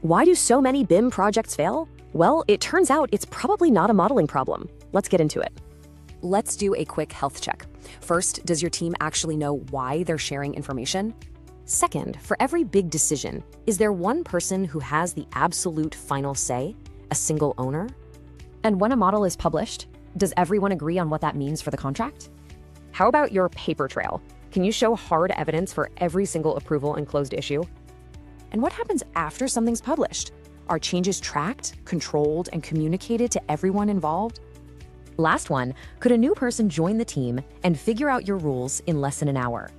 Why do so many BIM projects fail? Well, it turns out it's probably not a modeling problem. Let's get into it. Let's do a quick health check. First, does your team actually know why they're sharing information? Second, for every big decision, is there one person who has the absolute final say, a single owner? And when a model is published, does everyone agree on what that means for the contract? How about your paper trail? Can you show hard evidence for every single approval and closed issue? And what happens after something's published? Are changes tracked, controlled, and communicated to everyone involved? Last one, could a new person join the team and figure out your rules in less than an hour?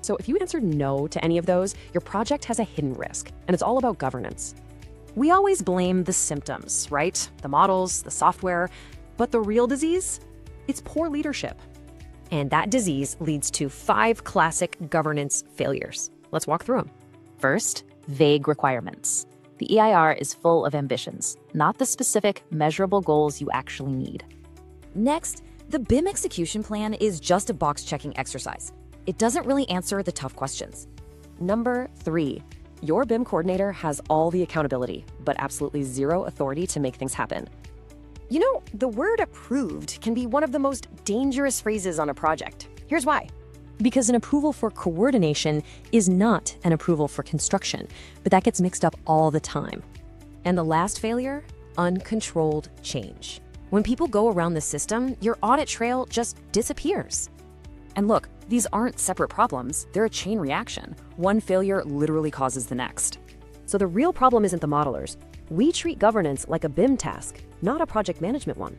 So if you answered no to any of those, your project has a hidden risk, and it's all about governance. We always blame the symptoms, right? The models, the software, but the real disease? It's poor leadership. And that disease leads to 5 classic governance failures. Let's walk through them. First, vague requirements. The EIR is full of ambitions, not the specific, measurable goals you actually need. Next, the BIM execution plan is just a box-checking exercise. It doesn't really answer the tough questions. Number 3, your BIM coordinator has all the accountability, but absolutely zero authority to make things happen. You know, the word approved can be one of the most dangerous phrases on a project. Here's why. Because an approval for coordination is not an approval for construction, but that gets mixed up all the time. And the last failure? Uncontrolled change. When people go around the system, your audit trail just disappears. And look, these aren't separate problems, they're a chain reaction. One failure literally causes the next. So the real problem isn't the modelers. We treat governance like a BIM task, not a project management one.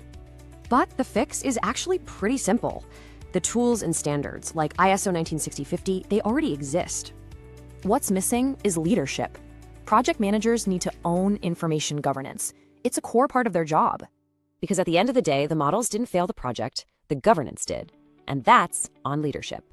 But the fix is actually pretty simple. The tools and standards, like ISO 19650, they already exist. What's missing is leadership. Project managers need to own information governance. It's a core part of their job. Because at the end of the day, the models didn't fail the project, the governance did. And that's on leadership.